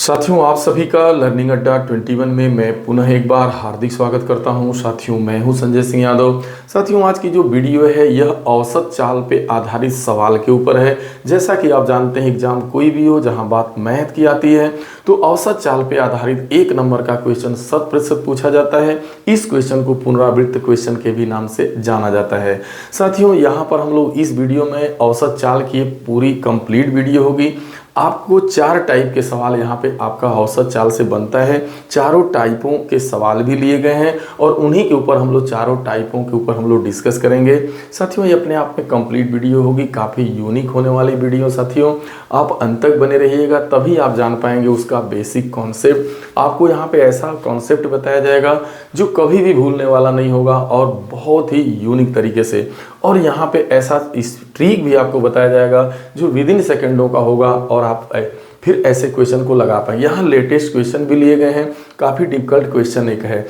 साथियों, आप सभी का लर्निंग अड्डा 21 में मैं पुनः एक बार हार्दिक स्वागत करता हूं। साथियों, मैं हूं संजय सिंह यादव। साथियों, आज की जो वीडियो है यह औसत चाल पे आधारित सवाल के ऊपर है। जैसा कि आप जानते हैं, एग्जाम कोई भी हो जहां बात मैथ की आती है तो औसत चाल पे आधारित 1 नंबर का क्वेश्चन 100% पूछा जाता है। इस क्वेश्चन को पुनरावृत्त क्वेश्चन के भी नाम से जाना जाता है। साथियों, यहाँ पर हम लोग इस वीडियो में औसत चाल की पूरी कंप्लीट वीडियो होगी। आपको 4 टाइप के सवाल यहाँ पे आपका औसत चाल से बनता है। चारों टाइपों के सवाल भी लिए गए हैं और उन्हीं के ऊपर हम लोग चारों टाइपों के ऊपर हम लोग डिस्कस करेंगे। साथियों, ये अपने आप में कंप्लीट वीडियो होगी, काफ़ी यूनिक होने वाली वीडियो। साथियों, आप अंत तक बने रहिएगा, तभी आप जान पाएंगे उसका बेसिक कॉन्सेप्ट। आपको यहाँ पे ऐसा कॉन्सेप्ट बताया जाएगा जो कभी भी भूलने वाला नहीं होगा और बहुत ही यूनिक तरीके से। और यहाँ पे ऐसा ट्रिक भी आपको बताया जाएगा जो विद इन सेकेंडों का होगा और आप फिर ऐसे क्वेश्चन को लगा पाएंगे। यहाँ लेटेस्ट क्वेश्चन भी लिए गए हैं, काफ़ी डिफिकल्ट क्वेश्चन एक है,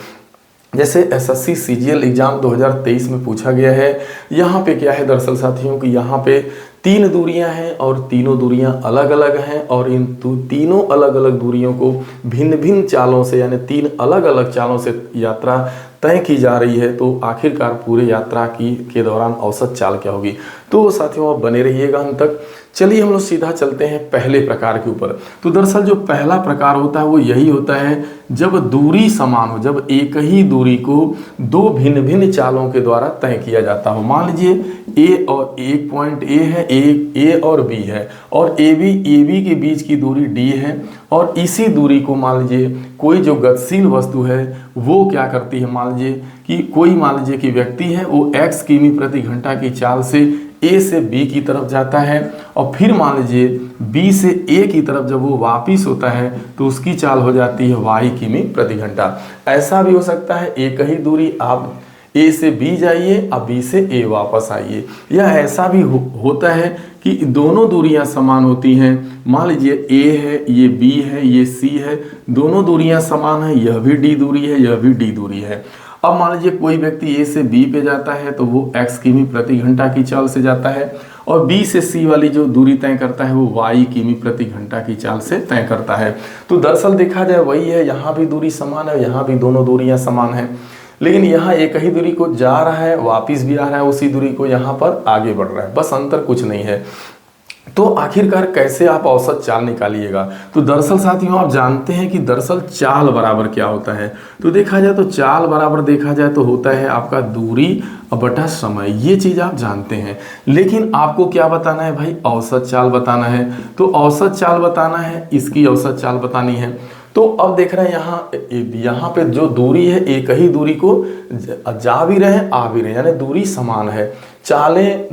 जैसे एसएससी सीजीएल एग्जाम 2023 में पूछा गया है। यहाँ पे क्या है दरअसल साथियों कि यहाँ पे 3 दूरियां हैं और तीनों दूरियां अलग अलग हैं और इन तीनों अलग अलग दूरियों को भिन्न भिन्न चालों से यानी 3 अलग अलग चालों से यात्रा तय की जा रही है। तो आखिरकार पूरे यात्रा के दौरान औसत चाल क्या होगी। तो साथियों, आप बने रहिएगा अंत तक। चलिए हम लोग सीधा चलते हैं पहले प्रकार के ऊपर। तो दरअसल जो पहला प्रकार होता है वो यही होता है जब दूरी समान हो, जब एक ही दूरी को 2 भिन्न भिन्न चालों के द्वारा तय किया जाता हो। मान लीजिए ए और एक पॉइंट ए है, ए और बी है और ए बी के बीच की दूरी डी है और इसी दूरी को मान लीजिए कोई जो गतिशील वस्तु है वो क्या करती है। मान लीजिए कि व्यक्ति है वो x किमी प्रति घंटा की चाल से ए से बी की तरफ जाता है और फिर मान लीजिए बी से ए की तरफ जब वो वापिस होता है तो उसकी चाल हो जाती है y किमी प्रति घंटा। ऐसा भी हो सकता है एक ही दूरी आप ए से बी जाइए अब बी से ए वापस आइए, या ऐसा भी होता है कि दोनों दूरियां समान होती हैं। मान लीजिए ए है, ये बी है, ये सी है, दोनों दूरियां समान है, यह भी डी दूरी है, यह भी डी दूरी है। अब मान लीजिए कोई व्यक्ति ए से बी पे जाता है तो वो x किमी प्रति घंटा की चाल से जाता है और बी से सी वाली जो दूरी तय करता है वो y किमी प्रति घंटा की चाल से तय करता है। तो दरअसल देखा जाए वही है, यहाँ भी दूरी समान है, यहाँ भी दोनों दूरियां समान है, लेकिन यहाँ एक ही दूरी को जा रहा है वापिस भी आ रहा है, उसी दूरी को यहाँ पर आगे बढ़ रहा है, बस अंतर कुछ नहीं है। तो आखिरकार कैसे आप औसत चाल निकालिएगा। तो दरअसल साथियों, आप जानते हैं कि दरअसल चाल बराबर क्या होता है। तो देखा जाए तो चाल बराबर देखा जाए तो होता है आपका दूरी बटा समय, ये चीज़ आप जानते हैं। लेकिन आपको क्या बताना है भाई, औसत चाल बताना है। तो औसत चाल बताना है, इसकी औसत चाल बतानी है। तो अब देख रहे हैं यहाँ पे जो दूरी है एक ही दूरी को जा भी रहे हैं आ भी रहे हैं, यानी दूरी समान है, चालें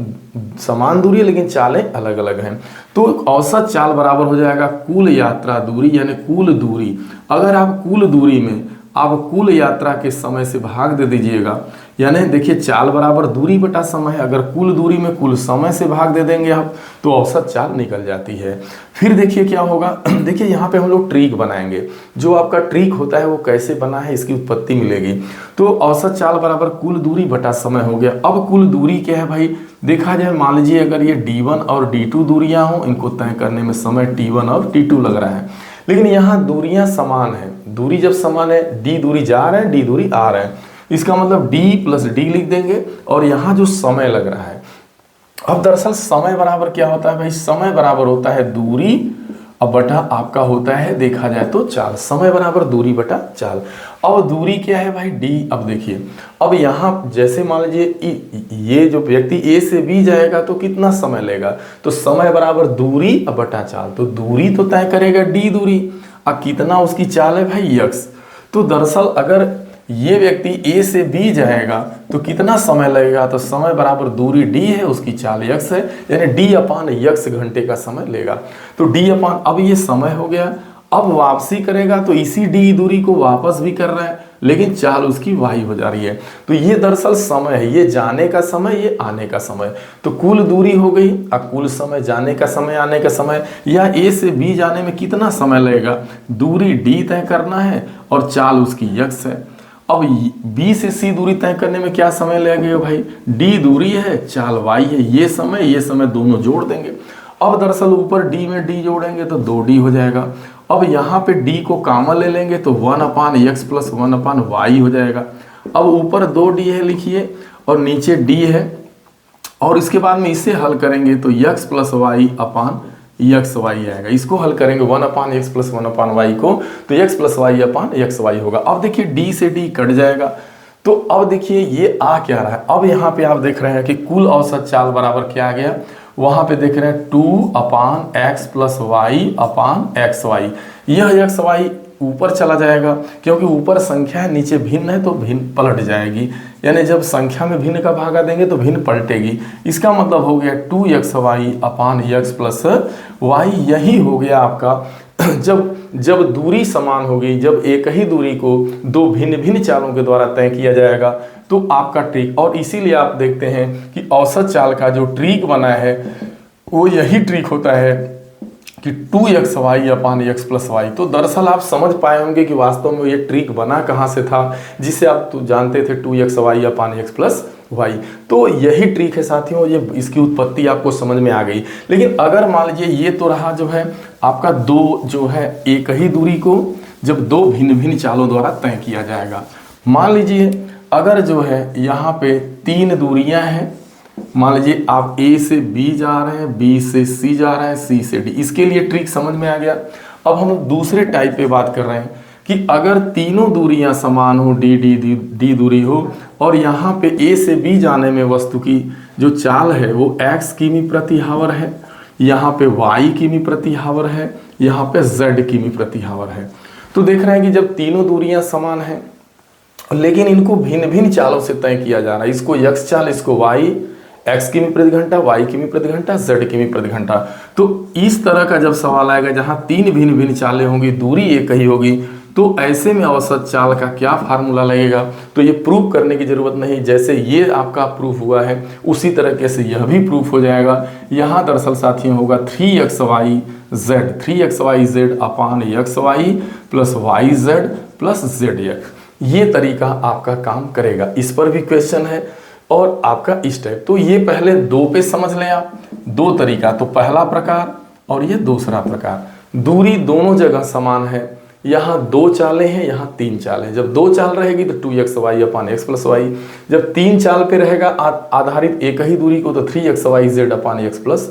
समान दूरी है लेकिन चालें अलग अलग हैं। तो औसत चाल बराबर हो जाएगा कुल यात्रा दूरी, यानी कुल दूरी। अगर आप कुल दूरी में आप कुल यात्रा के समय से भाग दे दीजिएगा, यानी देखिए चाल बराबर दूरी बटा समय, अगर कुल दूरी में कुल समय से भाग दे देंगे आप तो औसत चाल निकल जाती है। फिर देखिए क्या होगा, देखिए यहाँ पे हम लोग ट्रिक बनाएंगे। जो आपका ट्रिक होता है वो कैसे बना है इसकी उत्पत्ति मिलेगी। तो औसत चाल बराबर कुल दूरी बटा समय हो गया। अब कुल दूरी क्या है भाई, देखा जाए मान लीजिए अगर ये D1 और D2 दूरियां हों, इनको तय करने में समय T1 और T2 लग रहा है, लेकिन यहाँ दूरियां समान है। दूरी जब समान है, D दूरी जा रहा है, D दूरी आ रहा है, इसका मतलब D प्लस D लिख देंगे और यहाँ जो समय लग रहा है, अब दरअसल समय बराबर क्या होता है भाई, समय बराबर होता है दूरी अब बटा आपका होता है देखा जाए तो चाल। समय बराबर दूरी बटा चाल। अब दूरी क्या है भाई D। अब देखिए अब यहाँ जैसे मान लीजिए ये जो व्यक्ति A से B जाएगा तो कितना समय लेगा, तो समय बराबर दूरी अब बटा चाल। तो दूरी तो तय करेगा D दूरी, अब कितना उसकी चाल है भाई x। तो दरअसल अगर ये व्यक्ति A से B जाएगा तो कितना समय लगेगा, तो समय बराबर दूरी D है, उसकी चाल x है, यानी D अपान x घंटे का समय लेगा। तो D अपान, अब ये समय हो गया। अब वापसी करेगा तो इसी D दूरी को वापस भी कर रहा है लेकिन चाल उसकी y हो जा रही है। तो ये दरअसल समय है, ये जाने का समय, ये आने का समय। तो कुल दूरी हो गई, अब कुल समय जाने का समय आने का समय, या A से B जाने में कितना समय लगेगा, दूरी D तय करना है और चाल उसकी x है। अब B से C दूरी तय करने में क्या समय लगेगा भाई, D दूरी है, चाल y है, ये समय दोनों जोड़ देंगे। अब दरअसल ऊपर D में D जोड़ेंगे तो 2D हो जाएगा अब यहाँ पे d को कॉमन ले लेंगे तो 1/x प्लस 1/y हो जाएगा। अब ऊपर 2d है लिखिए और नीचे d है, और इसके बाद में इसे हल करेंगे तो x प्लस वाई अपान एक्स वाई आएगा। इसको हल करेंगे 1/x प्लस 1/y को, तो x प्लस वाई अपान एक्स वाई होगा। अब देखिए d से d कट जाएगा, तो अब देखिए ये आ क्या रहा है। अब यहाँ पे आप देख रहे हैं कि कुल औसत चाल बराबर क्या आ गया, वहाँ पे देख रहे हैं 2/x प्लस वाई अपान एक्स वाई। यह एक्स वाई ऊपर चला जाएगा, क्योंकि ऊपर संख्या है नीचे भिन्न है तो भिन्न पलट जाएगी, यानी जब संख्या में भिन्न का भागा देंगे तो भिन्न पलटेगी। इसका मतलब हो गया 2xy अपान x प्लस वाई। यही हो गया आपका जब दूरी समान होगी, जब एक ही दूरी को दो भिन्न भिन्न चालों के द्वारा तय किया जाएगा तो आपका ट्रिक। और इसीलिए आप देखते हैं कि औसत चाल का जो ट्रिक बना है वो यही ट्रिक होता है कि 2xy अपान x प्लस वाई। तो दरअसल आप समझ पाए होंगे कि वास्तव में ये ट्रिक बना कहाँ से था, जिसे आप तो जानते थे 2xy अपान x प्लस वाई। तो यही ट्रिक है साथियों, ये इसकी उत्पत्ति आपको समझ में आ गई। लेकिन अगर मान लीजिए ये तो रहा जो है आपका दो जो है एक ही दूरी को जब दो भिन्न भिन्न चालों द्वारा तय किया जाएगा। मान लीजिए अगर जो है यहाँ पे 3 दूरियां हैं, मान लीजिए आप A से B जा रहे हैं, B से C जा रहे हैं, C से D। इसके लिए ट्रिक समझ में आ गया। अब हम दूसरे टाइप पे बात कर रहे हैं कि अगर तीनों दूरियां समान हो, D दूरी हो, और यहाँ पे A से B जाने में वस्तु की जो चाल है वो x किमी प्रति हावर है, यहाँ पे y किमी प्रति हावर है, यहाँ पे z किमी प्रति हावर है। तो देख रहे हैं कि जब तीनों दूरियां समान हैं लेकिन इनको भिन्न भिन्न चालों से तय किया जा रहा है, इसको x चाल, इसको y, x किमी प्रति घंटा, y किमी प्रति घंटा, z किमी प्रति घंटा। तो इस तरह का जब सवाल आएगा जहां 3 भिन्न भिन्न चालें होंगी, दूरी एक ही होगी, तो ऐसे में औसत चाल का क्या फार्मूला लगेगा। तो ये प्रूफ करने की जरूरत नहीं, जैसे ये आपका प्रूफ हुआ है उसी तरीके से यह भी प्रूफ हो जाएगा। यहाँ दरअसल साथियों होगा 3xyz अपान xy plus yz plus zx। ये तरीका आपका काम करेगा। इस पर भी क्वेश्चन है और आपका इस टाइप। तो ये पहले 2 पे समझ लें आप, 2 तरीका, तो पहला प्रकार और ये दूसरा प्रकार। दूरी दोनों जगह समान है, यहाँ 2 चालें हैं, यहाँ 3 चालें। जब 2 चाल रहेगी तो 2xy अपान x प्लस वाई, जब 3 चाल पे रहेगा आधारित एक ही दूरी को तो 3xyz अपान x प्लस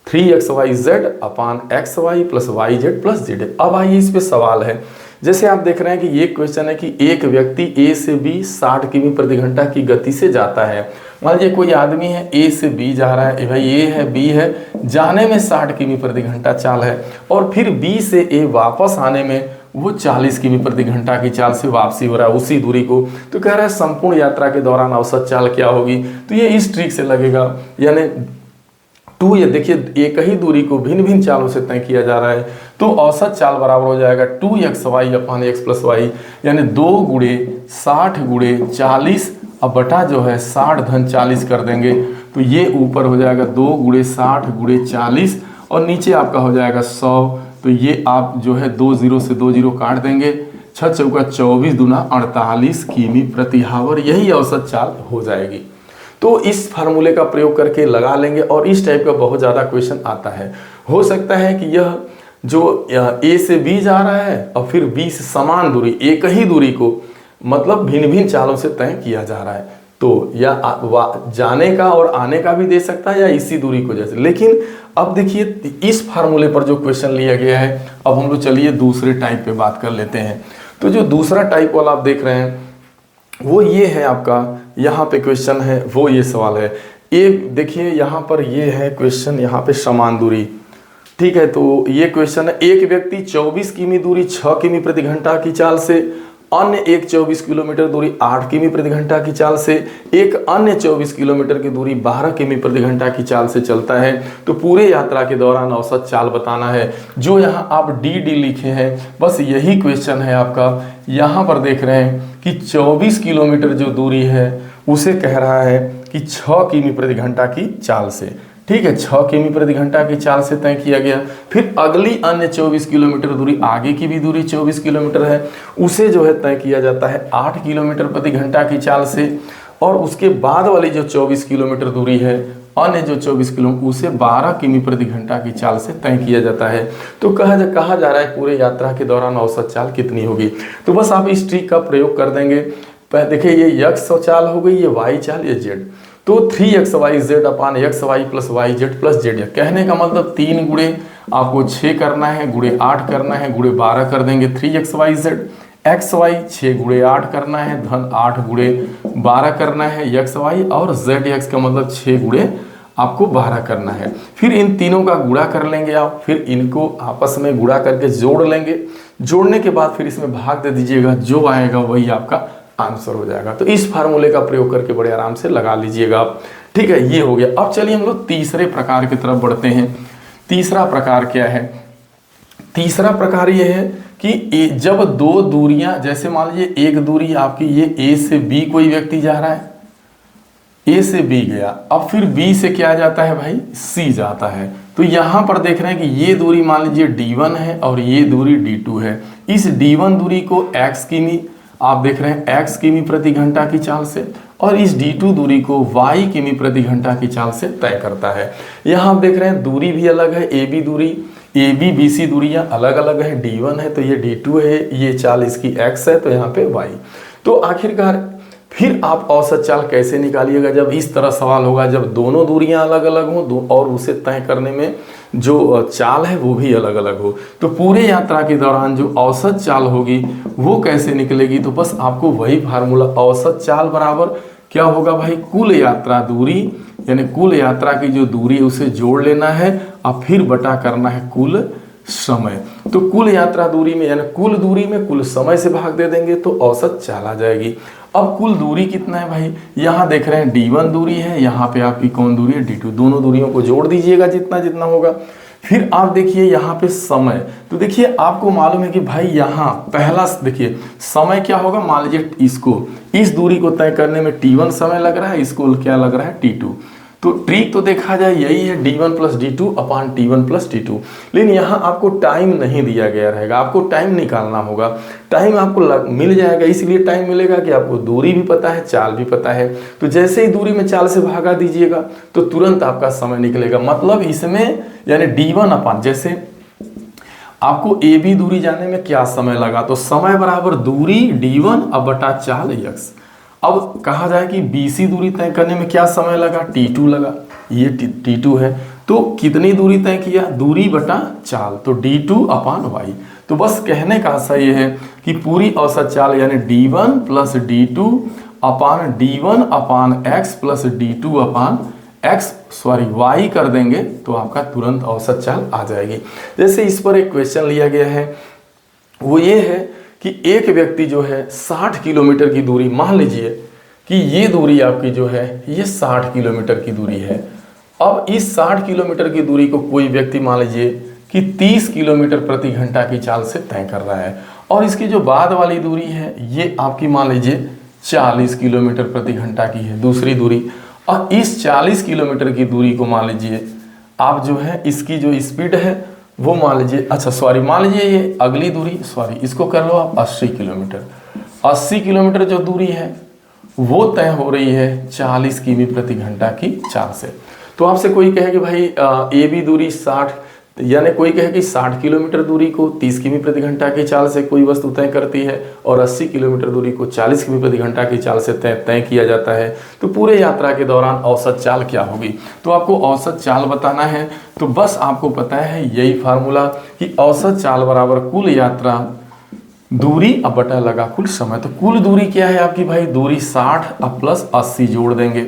3xyz अपान xy plus yz plus z। अब आइए इस पे सवाल है। जैसे आप देख रहे हैं कि ये क्वेश्चन है कि एक व्यक्ति A से B 60 किमी प्रति घंटा की गति से जाता है। मान लीजिए कोई आदमी है A से B जा रहा है, भाई A है B है, जाने में 60 किमी प्रति घंटा चाल है, और फिर B से A वापस आने में वो 40 किमी प्रति घंटा की चाल से वापसी हो रहा है उसी दूरी को। तो कह रहा है संपूर्ण यात्रा के दौरान औसत चाल क्या होगी। तो ये इस ट्रिक से लगेगा, यानी 2, ये देखिए एक ही दूरी को भिन्न भिन्न चालों से तय किया जा रहा है, तो औसत चाल बराबर हो जाएगा 2xy अपान x प्लस वाई, यानी 2 गुणे 60 गुणे 40, अब बटा जो है 60 धन 40 कर देंगे तो ये ऊपर हो जाएगा 2 गुणे 60 गुणे 40 और नीचे आपका हो जाएगा 100। तो ये आप जो है 2 0 से 2 0 काट देंगे, 6 चौका 24 दूना 48 किमी प्रति हावर, यही औसत चाल हो जाएगी। तो इस फार्मूले का प्रयोग करके लगा लेंगे और इस टाइप का बहुत ज़्यादा क्वेश्चन आता है। हो सकता है कि यह जो A से B जा रहा है और फिर B से समान दूरी, एक ही दूरी को मतलब भिन्न भिन्न चालों से तय किया जा रहा है, तो या जाने का और आने का भी दे सकता है या इसी दूरी को जैसे। लेकिन अब देखिए इस फार्मूले पर जो क्वेश्चन लिया गया है, अब हम लोग चलिए दूसरे टाइप पे बात कर लेते हैं। तो जो दूसरा टाइप वाला आप देख रहे हैं वो ये है आपका, यहाँ पे क्वेश्चन है वो ये सवाल है। एक देखिए यहाँ पर ये है क्वेश्चन, यहाँ पे समान दूरी, ठीक है। तो ये क्वेश्चन है, एक व्यक्ति 24 किमी दूरी 6 किमी प्रति घंटा की चाल से, अन्य एक 24 किलोमीटर दूरी 8 किमी प्रति घंटा की चाल से, एक अन्य 24 किलोमीटर की दूरी 12 किमी प्रति घंटा की चाल से चलता है। तो पूरे यात्रा के दौरान औसत चाल बताना है। जो यहाँ आप डी लिखे हैं बस यही क्वेश्चन है आपका। यहाँ पर देख रहे हैं कि 24 किलोमीटर जो दूरी है उसे कह रहा है कि 6 किमी प्रति घंटा की चाल से, ठीक है, 6 किमी प्रति घंटा की चाल से तय किया गया। फिर अगली अन्य 24 किलोमीटर दूरी, आगे की भी दूरी 24 किलोमीटर है, उसे जो है तय किया जाता है 8 किलोमीटर प्रति घंटा की चाल से, और उसके बाद वाली जो 24 किलोमीटर दूरी है अन्य जो 24 किलोमीटर उसे 12 किमी प्रति घंटा की चाल से तय किया जाता है। तो कहा जा रहा है पूरे यात्रा के दौरान औसत चाल कितनी होगी। तो बस आप इस ट्रिक का प्रयोग कर देंगे। देखिए ये x चाल हो गई, ये y चाल, ये z। तो 3xyz अपान xy plus yz plus z। कहने का मतलब 3 गुणे आपको 6 करना है, गुणे 8 करना है, गुणे 12 कर देंगे 3xyz। xy 6 गुणे 8 करना है, धन 8 गुणे 12 करना है xy, और zx का मतलब 6 गुणे आपको 12 करना है। फिर इन तीनों का गुणा कर लेंगे आप, फिर इनको आपस में गुणा करके जोड़ लेंगे। जोड़ने के बाद फिर इसमें भाग दे दीजिएगा, जो आएगा वही आपका आंसर हो जाएगा। तो इस फार्मूले का प्रयोग करके बड़े आराम से लगा लीजिएगा आप। ठीक है, ये हो गया। अब चलिए हम लोग तीसरे प्रकार की तरफ बढ़ते हैं। तीसरा प्रकार क्या है? तीसरा प्रकार ये है कि जब दो दूरियां, जैसे मान लीजिए एक दूरी आपकी ये ए से बी कोई व्यक्ति जा रहा है, ए से बी गया, अब फिर बी से क्या जाता है भाई? सी जाता है। तो यहां पर देख रहे हैं कि ये दूरी मान लीजिए d1 है और ये दूरी d2 है। इस d1 दूरी को x किमी, आप देख रहे हैं x किमी प्रति घंटा की चाल से, और इस d2 दूरी को y किमी प्रति घंटा की चाल से तय करता है। यहाँ आप देख रहे हैं दूरी भी अलग है, AB दूरी, AB BC दूरियां अलग अलग है। d1 है तो ये d2 है, ये चाल इसकी x है तो यहाँ पे y। तो आखिरकार फिर आप औसत चाल कैसे निकालिएगा जब इस तरह सवाल होगा, जब दोनों दूरियां अलग अलग हो और उसे तय करने में जो चाल है वो भी अलग अलग हो। तो पूरे यात्रा के दौरान जो औसत चाल होगी वो कैसे निकलेगी? तो बस आपको वही फार्मूला, औसत चाल बराबर क्या होगा भाई? कुल यात्रा दूरी, यानी कुल यात्रा की जो दूरी है उसे जोड़ लेना है और फिर बटा करना है कुल समय। तो कुल यात्रा दूरी में, यानी कुल दूरी में कुल समय से भाग दे देंगे तो औसत चाल आ जाएगी। अब कुल दूरी कितना है भाई? यहाँ देख रहे हैं d1 दूरी है, यहाँ पे आपकी कौन दूरी है? d2। दोनों दूरियों को जोड़ दीजिएगा जितना जितना होगा। फिर आप देखिए यहाँ पे समय, तो देखिए आपको मालूम है कि भाई यहाँ पहला देखिए समय क्या होगा, मान लीजिए इसको, इस दूरी को तय करने में t1 समय लग रहा है, इसको क्या लग रहा है? t2। तो ट्रिक तो देखा जाए यही है, d1 प्लस d2 अपान t1 प्लस t2। लेकिन यहाँ आपको टाइम नहीं दिया गया रहेगा, आपको टाइम निकालना होगा। टाइम आपको मिल जाएगा, इसलिए टाइम मिलेगा कि आपको दूरी भी पता है, चाल भी पता है। तो जैसे ही दूरी में चाल से भागा दीजिएगा तो तुरंत आपका समय निकलेगा। मतलब इसमें यानी d1 अपान, जैसे आपको AB दूरी जाने में क्या समय लगा, तो समय बराबर दूरी d1 अब बटा चाल x। अब कहा जाए कि BC दूरी तय करने में क्या समय लगा? t2 लगा, ये t2 है। तो कितनी दूरी तय किया? दूरी बटा चाल, तो d2 अपान y। तो बस कहने का आशा ये है कि पूरी औसत चाल यानी d1 प्लस d2 अपान d1 अपान x प्लस d2 अपान y कर देंगे तो आपका तुरंत औसत चाल आ जाएगी। जैसे इस पर एक क्वेश्चन लिया गया है, वो ये है कि एक व्यक्ति जो है 60 किलोमीटर की दूरी, मान लीजिए कि ये दूरी आपकी जो है ये 60 किलोमीटर की दूरी है। अब इस 60 किलोमीटर की दूरी को कोई व्यक्ति मान लीजिए कि 30 किलोमीटर प्रति घंटा की चाल से तय कर रहा है, और इसकी जो बाद वाली दूरी है ये आपकी मान लीजिए 40 किलोमीटर प्रति घंटा की है, दूसरी दूरी। और इस 40 किलोमीटर की दूरी को मान लीजिए आप जो है इसकी जो स्पीड है वो मान लीजिए, अच्छा सॉरी, मान लीजिए ये अगली दूरी, सॉरी इसको कर लो आप 80 किलोमीटर। 80 किलोमीटर जो दूरी है वो तय हो रही है 40 किमी प्रति घंटा की चाल से। तो आपसे कोई कहे कि भाई AB दूरी 60, यानी कोई कहे कि 60 किलोमीटर दूरी को 30 किमी प्रति घंटा की चाल से कोई वस्तु तय करती है और 80 किलोमीटर दूरी को 40 किमी प्रति घंटा की चाल से तय किया जाता है, तो पूरे यात्रा के दौरान औसत चाल क्या होगी? तो आपको औसत चाल बताना है। तो बस आपको पता है यही फार्मूला कि औसत चाल बराबर कुल यात्रा दूरी अब बटा लगा कुल समय। तो कुल दूरी क्या है आपकी भाई? दूरी 60 अब प्लस 80 जोड़ देंगे,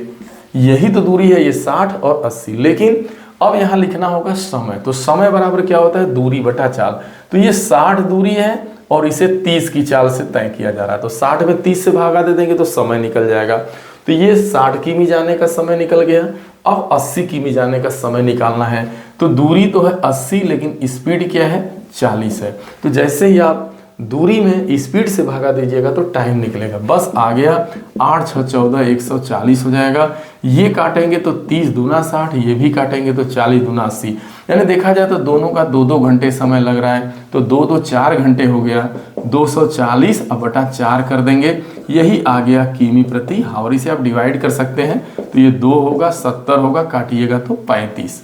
यही तो दूरी है, ये 60 और 80। लेकिन अब यहाँ लिखना होगा समय, तो समय बराबर क्या होता है? दूरी बटा चाल। तो ये 60 दूरी है और इसे 30 की चाल से तय किया जा रहा है, तो 60 में 30 से भागा दे देंगे तो समय निकल जाएगा। तो ये 60 किमी जाने का समय निकल गया। अब 80 किमी जाने का समय निकालना है। तो दूरी तो है 80 लेकिन स्पीड क्या है? 40 है। तो जैसे ही आप दूरी में स्पीड से भागा दीजिएगा तो टाइम निकलेगा। बस आ गया 8 6 14 140 हो जाएगा। ये काटेंगे तो 30 दूना 60, ये भी काटेंगे तो 40 दूना 80, यानी देखा जाए तो दोनों का 2-2 घंटे समय लग रहा है, तो 2-2 4 घंटे हो गया। 240 अब बटा 4 कर देंगे, यही आ गया किमी प्रति हावर। इसे आप डिवाइड कर सकते हैं, तो ये 2 होगा, 70 होगा, काटिएगा तो 35,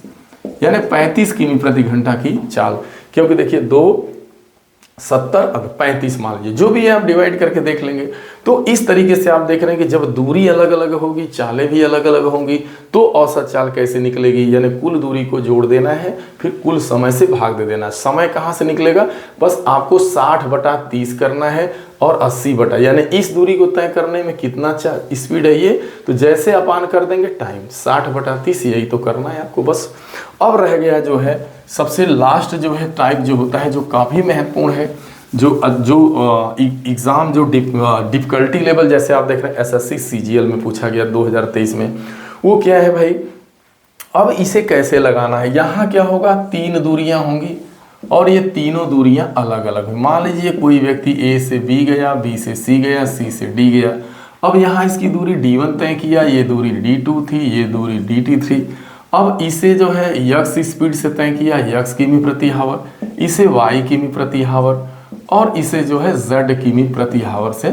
यानी 35 किमी प्रति घंटा की चाल। क्योंकि देखिए 2 70 अब 35 मान लीजिए, जो भी है आप डिवाइड करके देख लेंगे। तो इस तरीके से आप देख रहे हैं कि जब दूरी अलग अलग होगी, चालें भी अलग अलग होंगी, तो औसत चाल कैसे निकलेगी, यानी कुल दूरी को जोड़ देना है, फिर कुल समय से भाग दे देना है। समय कहाँ से निकलेगा, बस आपको 60/30 करना है और 80 यानी इस दूरी को तय करने में कितना स्पीड है ये, तो जैसे अपान कर देंगे टाइम 60/30, यही तो करना है आपको बस। अब रह गया जो है सबसे लास्ट जो है टाइप जो होता है, जो काफ़ी महत्वपूर्ण है, जो एग्ज़ाम जो डिफ़िकल्टी लेवल जैसे आप देख रहे हैं एसएससी सीजीएल में पूछा गया 2023 में, वो क्या है भाई। अब इसे कैसे लगाना है, यहाँ क्या होगा 3 दूरियाँ होंगी और ये तीनों दूरियाँ अलग अलग हैं। मान लीजिए कोई व्यक्ति ए से बी गया, बी से सी गया, सी से डी गया। अब यहाँ इसकी दूरी d1 तय किया, ये दूरी d2 थी, ये दूरी dt थी। अब इसे जो है x स्पीड से तय किया, x किमी प्रति हावर, इसे y किमी प्रति हावर, और इसे जो है z किमी प्रति हावर से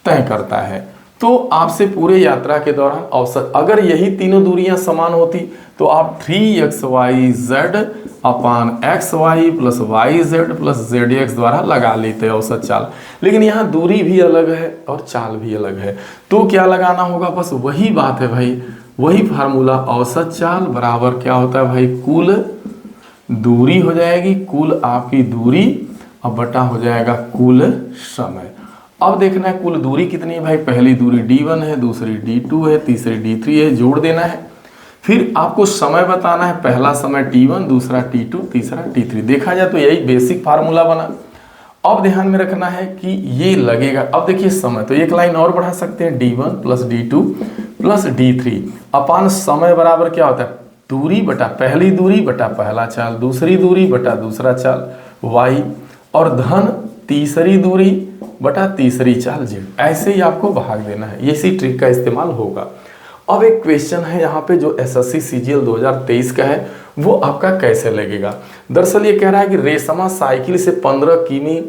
तय करता है। तो आपसे पूरे यात्रा के दौरान औसत, अगर यही तीनों दूरियां समान होती तो आप 3xyz अपान xy plus yz plus zx द्वारा लगा लेते औसत चाल। लेकिन यहाँ दूरी भी अलग है और चाल भी अलग है, तो क्या लगाना होगा, बस वही बात है भाई, वही फार्मूला। औसत चाल बराबर क्या होता है भाई, कुल दूरी हो जाएगी, कुल आपकी दूरी, अब बटा हो जाएगा कुल समय। अब देखना है कुल दूरी कितनी है भाई, पहली दूरी d1 है, दूसरी d2 है, तीसरी d3 है, जोड़ देना है। फिर आपको समय बताना है, पहला समय t1, दूसरा t2, तीसरा t3। देखा जाए तो यही बेसिक फार्मूला बना। अब ध्यान में रखना है कि ये लगेगा, अब देखिए समय, तो एक लाइन और बढ़ा सकते हैं, d1 plus d2 plus d3 अपान समय बराबर क्या होता है, दूरी बटा पहली दूरी बटा पहला चाल, दूसरी दूरी बटा दूसरा चाल y, और धन तीसरी दूरी बटा तीसरी चाल z। ऐसे ही आपको भाग देना है, इसी ट्रिक का इस्तेमाल होगा। अब एक क्वेश्चन है यहाँ पे जो एसएससी सीजीएल 2023 का है, वो आपका कैसे लगेगा। दरअसल ये कह रहा है कि रेशमा साइकिल से 15 किमी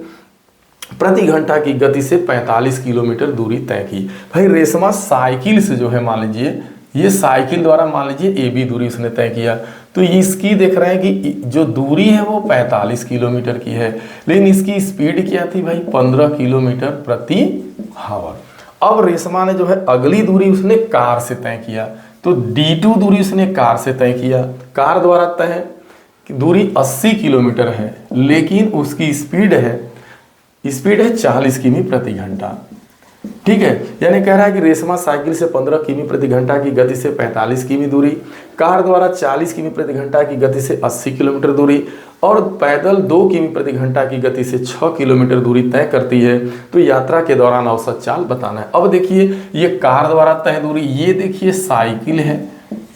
प्रति घंटा की गति से 45 किलोमीटर दूरी तय की। भाई रेशमा साइकिल से जो है, मान लीजिए ये साइकिल द्वारा मान लीजिए ए बी दूरी उसने तय किया, तो इसकी देख रहे हैं कि जो दूरी है वो 45 किलोमीटर की है, लेकिन इसकी स्पीड क्या थी भाई, 15 किलोमीटर प्रति हावर। अब रेशमा ने जो है अगली दूरी उसने कार से तय किया, तो d2 दूरी उसने कार से तय किया, कार द्वारा तय दूरी 80 किलोमीटर है, लेकिन उसकी स्पीड है 40 किमी प्रति घंटा। ठीक है, यानी कह रहा है कि रेशमा साइकिल से 15 किमी प्रति घंटा की गति से 45 किमी दूरी, कार द्वारा 40 किमी प्रति घंटा की गति से 80 किलोमीटर दूरी, और पैदल 2 किमी प्रति घंटा की गति से 6 किलोमीटर दूरी तय करती है। तो यात्रा के दौरान औसत चाल बताना है। अब देखिए ये कार द्वारा तय दूरी, ये देखिए साइकिल है,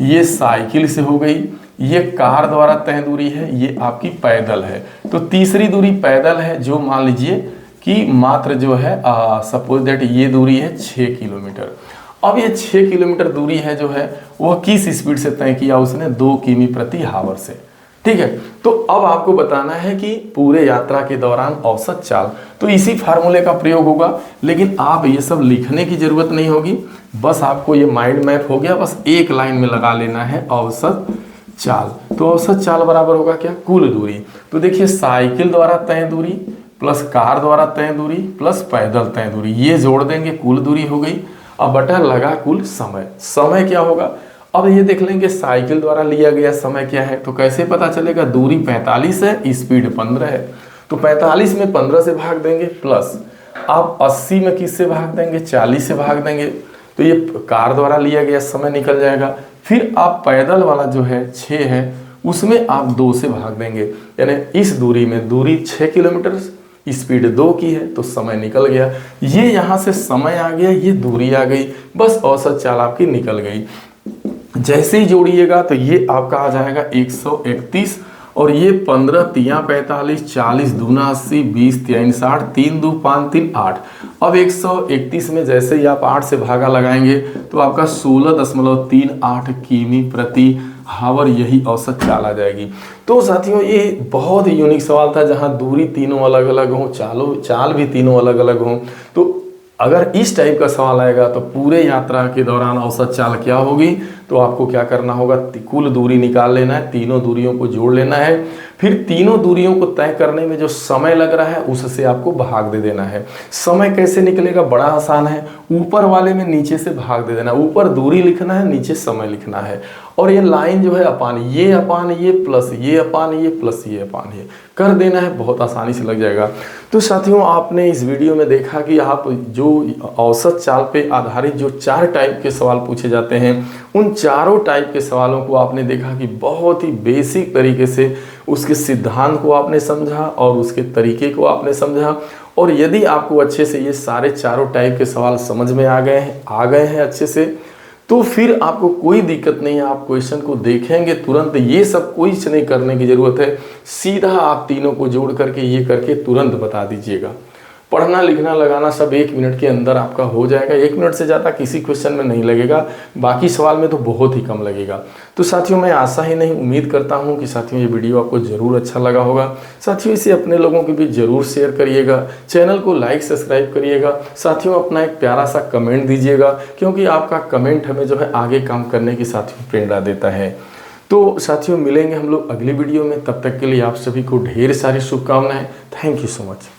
ये साइकिल से हो गई, ये कार द्वारा तय दूरी है, ये आपकी पैदल है। तो तीसरी दूरी पैदल है, जो मान लीजिए कि मात्र जो है सपोज दैट ये दूरी है 6 किलोमीटर। अब ये 6 किलोमीटर दूरी है जो है वह किस स्पीड से तय किया उसने, 2 किमी प्रति हावर से। ठीक है, तो अब आपको बताना है कि पूरे यात्रा के दौरान औसत चाल, तो इसी फार्मूले का प्रयोग होगा, लेकिन आप ये सब लिखने की जरूरत नहीं होगी, बस आपको ये माइंड मैप हो गया, बस एक लाइन में लगा लेना है औसत चाल। तो औसत चाल बराबर होगा क्या, कुल दूरी। तो देखिए साइकिल द्वारा तय दूरी प्लस कार द्वारा तय दूरी प्लस पैदल तय दूरी, ये जोड़ देंगे, कुल दूरी हो गई। अब बटा लगा कुल समय, समय क्या होगा, अब ये देख लेंगे साइकिल द्वारा लिया गया समय क्या है, तो कैसे पता चलेगा, दूरी 45 है, स्पीड 15 है, तो 45 में 15 से भाग देंगे, प्लस आप 80 में किससे भाग देंगे, 40 से भाग देंगे, तो ये कार द्वारा लिया गया समय निकल जाएगा। फिर आप पैदल वाला जो है 6 है, उसमें आप 2 से भाग देंगे, यानी इस दूरी में दूरी 6 किलोमीटर, स्पीड 2 की है, तो समय निकल गया। ये यहाँ से समय आ गया, ये दूरी आ गई, बस औसत चाल आपकी निकल गई। जैसे ही जोड़िएगा तो ये आपका आ जाएगा 131 और ये 15 तिया 45, 40 दूना 80, 20 तिया 60, 3 दू 5 3 8। अब 131 में जैसे ही आप 8 से भागा लगाएंगे तो आपका 16.38 किमी प्रति हावर यही औसत चाल आ जाएगी। तो साथियों ये बहुत ही यूनिक सवाल था, जहां दूरी तीनों अलग अलग हो, चाल भी तीनों अलग अलग हो। तो अगर इस टाइप का सवाल आएगा तो पूरे यात्रा के दौरान औसत चाल क्या होगी, तो आपको क्या करना होगा, कुल दूरी निकाल लेना है, तीनों दूरियों को जोड़ लेना है, फिर तीनों दूरियों को तय करने में जो समय लग रहा है उससे आपको भाग दे देना है। समय कैसे निकलेगा, बड़ा आसान है, ऊपर वाले में नीचे से भाग दे देना, ऊपर दूरी लिखना है, नीचे समय लिखना है, और ये लाइन जो है अपान ये प्लस ये अपान ये प्लस ये अपान ये कर देना है, बहुत आसानी से लग जाएगा। तो साथियों आपने इस वीडियो में देखा कि आप जो औसत चाल पे आधारित जो 4 टाइप के सवाल पूछे जाते हैं, उन चारों टाइप के सवालों को आपने देखा कि बहुत ही बेसिक तरीके से उसके सिद्धांत को आपने समझा और उसके तरीके को आपने समझा। और यदि आपको अच्छे से ये सारे चारों टाइप के सवाल समझ में आ गए हैं अच्छे से, तो फिर आपको कोई दिक्कत नहीं है, आप क्वेश्चन को देखेंगे तुरंत, ये सब कुछ नहीं करने की जरूरत है, सीधा आप तीनों को जोड़ करके ये करके तुरंत बता दीजिएगा। पढ़ना लिखना लगाना सब 1 मिनट के अंदर आपका हो जाएगा, 1 मिनट से ज़्यादा किसी क्वेश्चन में नहीं लगेगा, बाकी सवाल में तो बहुत ही कम लगेगा। तो साथियों मैं आशा ही नहीं उम्मीद करता हूं कि साथियों ये वीडियो आपको ज़रूर अच्छा लगा होगा। साथियों इसे अपने लोगों के बीच ज़रूर शेयर करिएगा, चैनल को लाइक सब्सक्राइब करिएगा। साथियों अपना एक प्यारा सा कमेंट दीजिएगा, क्योंकि आपका कमेंट हमें जो है आगे काम करने की साथियों प्रेरणा देता है। तो साथियों मिलेंगे हम लोग अगली वीडियो में, तब तक के लिए आप सभी को ढेर सारी शुभकामनाएं। Thank you so much.